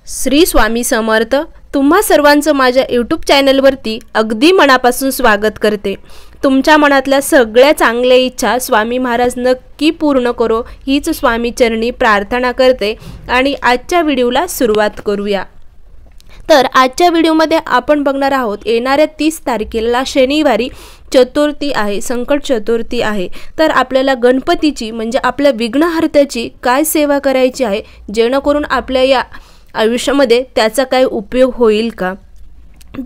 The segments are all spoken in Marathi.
श्री स्वामी समर्थ। तुम्हा सर्वांचं माझ्या यूट्यूब चॅनलवरती अगदी मनापासून स्वागत करते। तुमच्या मनातल्या सगळ्या चांगल्या इच्छा स्वामी महाराज नक्की पूर्ण करो हीच स्वामी चरणी प्रार्थना करते आणि आजच्या व्हिडिओला सुरुवात करूया। तर आजच्या व्हिडिओमध्ये आपण बघणार आहोत येणाऱ्या 30 तारखेला शनिवारी चतुर्थी आहे, संकट चतुर्थी आहे। तर आपल्याला गणपतीची म्हणजे आपल्या विघ्नहर्त्याची काय सेवा करायची आहे जेणेकरून आपल्या या आयुष्यामध्ये त्याचा काय उपयोग होईल का।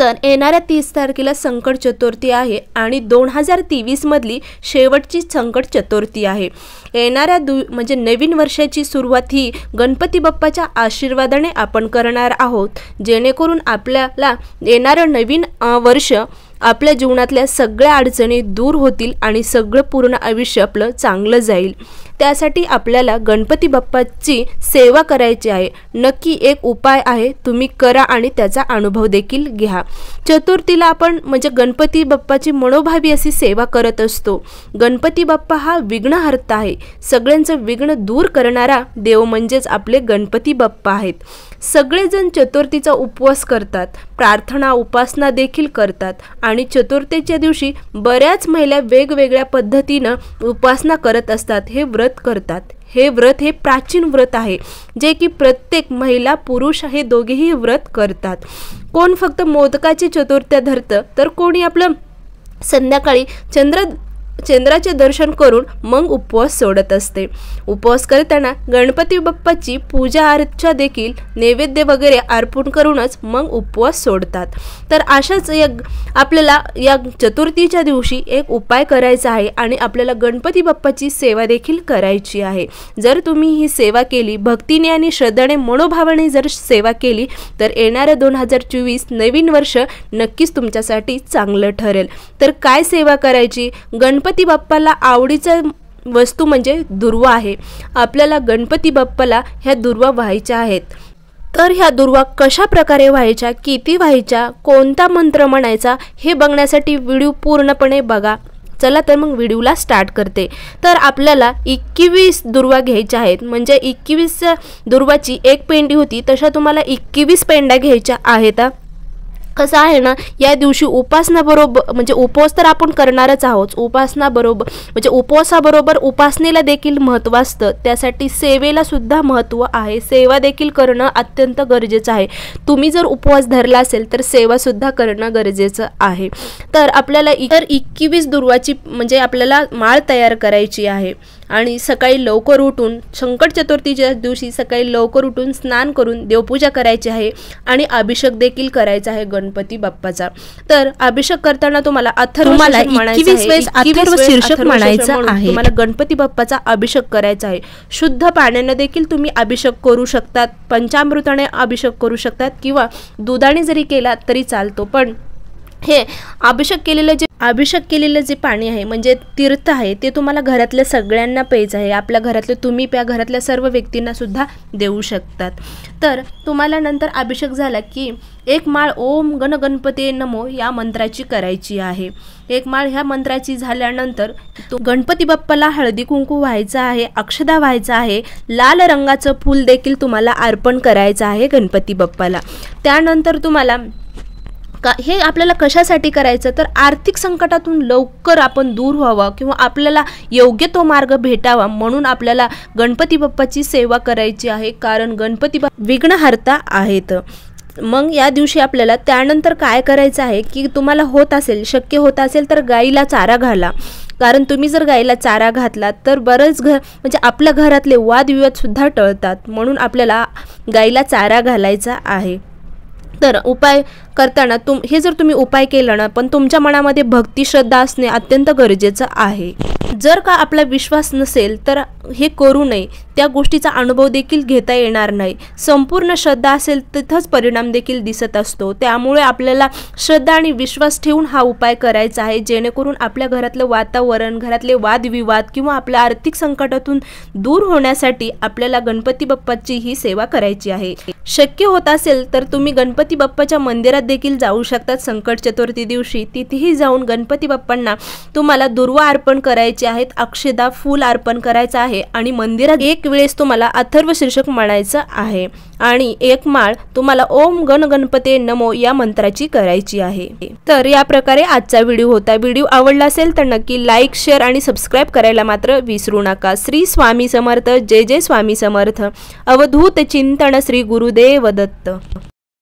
तर येणाऱ्या 30 तारखेला संकट चतुर्थी आहे आणि 2023 मधली शेवटची संकट चतुर्थी आहे। येणाऱ्या म्हणजे नवीन वर्षाची सुरुवात ही गणपती बाप्पाच्या आशीर्वादाने आपण करणार आहोत जेणेकरून आपल्याला येणारं नवीन वर्ष आपल्या जीवनातल्या सगळ्या अडचणी दूर होतील आणि सगळं पूर्ण आयुष्य आपलं चांगलं जाईल। त्यासाठी आपल्याला गणपती बाप्पाची सेवा करायची आहे। नक्की एक उपाय आहे, तुम्ही करा आणि त्याचा अनुभव देखील घ्या। चतुर्थीला आपण म्हणजे गणपती बाप्पाची मनोभावी अशी सेवा करत असतो। गणपती बाप्पा हा विघ्नहर्ता आहे, सगळ्यांचं विघ्न दूर करणारा देव म्हणजेच आपले गणपती बाप्पा आहेत। सगळेजण चतुर्थीचा उपवास करतात, प्रार्थना उपासना देखील करतात आणि चतुर्थीच्या दिवशी बऱ्याच महिला वेगवेगळ्या पद्धतीनं उपासना करत असतात, हे व्रत करतात। हे व्रत हे प्राचीन व्रत आहे जे की प्रत्येक महिला पुरुष हे दोघेही व्रत करतात। कोण फक्त मोदकाची चतुर्थी धरतं तर कोणी आपलं संध्याकाळी चंद्राचे दर्शन करून मग उपवास सोडत असते। उपवास करताना गणपती बाप्पाची पूजा अर्चा देखील नैवेद्य वगैरे अर्पण करूनच मग उपवास सोडतात। तर अशाच आपल्याला या चतुर्थीच्या दिवशी एक उपाय करायचा आहे आणि आपल्याला गणपती बाप्पाची सेवा देखील करायची आहे। जर तुम्ही ही सेवा केली भक्तीने आणि श्रद्धेने मनोभावाने जर सेवा केली तर येणारे 2024 नवीन वर्ष नक्कीच तुमच्यासाठी चांगलं ठरेल। तर काय सेवा करायची? गणपती बाप्पाला आवडीचा वस्तू म्हणजे दुर्वा आहे। आपल्याला गणपती बाप्पाला ह्या दुर्वा व्हायच्या आहेत। तर ह्या दुर्वा कशा प्रकारे व्हायच्या, किती व्हायच्या, कोणता मंत्र म्हणायचा हे बघण्यासाठी व्हिडिओ पूर्णपणे बघा। चला तर मग व्हिडिओला स्टार्ट करते। तर आपल्याला 21 दुर्वा घ्यायच्या आहेत, म्हणजे 21 दुर्वाची एक पेंडी होती तशा तुम्हाला 21 पेंड्या घ्यायच्या आहेत। कसं आहे ना, या दिवशी उपासना बरोबर म्हणजे उपवास तर आपण करणारच आहोत, उपासना बरोबर म्हणजे उपवासाबरोबर उपासनेला देखील महत्त्व असतं, त्यासाठी सेवेला सुद्धा महत्त्व आहे। सेवा देखील करणं अत्यंत गरजेचं आहे। तुम्ही जर उपवास धरला असेल तर सेवा सुद्धा करणं गरजेचं आहे। तर आपल्याला 21 दुर्वाची म्हणजे आपल्याला माळ तयार करायची आहे आणि सकाळी लवकर उठून संकट चतुर्थीच्या दिवशी सकाळी लवकर उठून स्नान करून देवपूजा करायची आहे आणि अभिषेक देखील करायचा आहे गणपती बाप्पाचा। तर अभिषेक करताना तुम्हाला अथर्व शीर्षक म्हणायचं आहे। तुम्हाला गणपती बाप्पाचा अभिषेक करायचा आहे। शुद्ध पाण्याने देखील तुम्ही अभिषेक करू शकतात, पंचामृताने अभिषेक करू शकतात किंवा दुधाने जरी केला तरी चालतो। पण हे अभिषेक केलेलं जे पाणी आहे म्हणजे तीर्थ आहे ते तुम्हाला घरातल्या सगळ्यांना प्यायचं आहे। आपल्या घरातले तुम्ही प्या, घरातल्या सर्व व्यक्तींना सुद्धा देऊ शकतात। तर तुम्हाला नंतर अभिषेक झाला की एक माळ ओम गण गणपती नमो या मंत्राची करायची आहे। एक माळ ह्या मंत्राची झाल्यानंतर गणपती बाप्पाला हळदी कुंकू व्हायचा आहे, अक्षदा व्हायचा आहे, लाल रंगाचं फूल देखील तुम्हाला अर्पण करायचं आहे गणपती बाप्पाला। त्यानंतर तुम्हाला हे आपल्याला कशासाठी करायचं तर आर्थिक संकटातून लवकर आपण दूर व्हावं किंवा आपल्याला योग्य तो मार्ग भेटावा म्हणून आपल्याला गणपती बाप्पाची सेवा करायची आहे, कारण गणपती बाप्पा विघ्नहर्ता आहेत। मग या दिवशी आपल्याला त्यानंतर काय करायचं आहे की तुम्हाला शक्य होत असेल तर गाईला चारा घाला, कारण तुम्ही जर गाईला चारा घातला तर बरंच म्हणजे आपल्या घरातले वादविवाद सुद्धा टळतात, म्हणून आपल्याला गाईला चारा घालायचा आहे। तर उपाय करताना हे जर तुम्ही उपाय केला ना पण तुमच्या मनामध्ये भक्ती श्रद्धा असणे अत्यंत गरजेचं आहे। जर का आपला विश्वास नसेल तर हे करू नये, त्या गोष्टीचा अनुभव देखील घेता येणार नाही। संपूर्ण श्रद्धा असेल तिथंच परिणाम देखील दिसत असतो, त्यामुळे आपल्याला श्रद्धा आणि विश्वास ठेवून हा उपाय करायचा आहे जेणेकरून आपल्या घरातलं वातावरण, घरातले वादविवाद किंवा आपल्या आर्थिक संकटातून दूर होण्यासाठी आपल्याला गणपती बाप्पाची ही सेवा करायची आहे। शक्य होत असेल तर तुम्ही गणपती बाप्पाच्या मंदिरात देखील जाऊ शकतात संकट चतुर्थी दिवशी। तिथेही जाऊन गणपती बाप्पांना तुम्हाला दुर्वा अर्पण करायची आहेत, अक्षदा फूल अर्पण करायचं आहे आणि मंदिरात एक वेळेस तुम्हाला अथर्व शीर्षक म्हणायचं आहे आणि एक माळ तुम्हाला ओम गण गणपते नमो या मंत्राची करायची आहे। तर या प्रकारे आजचा व्हिडिओ होता। व्हिडिओ आवडला असेल तर नक्की लाईक, शेअर आणि सबस्क्राईब करायला मात्र विसरू नका। श्री स्वामी समर्थ, जय जय स्वामी समर्थ। अवधूत चिंतन श्री गुरुदेव दत्त।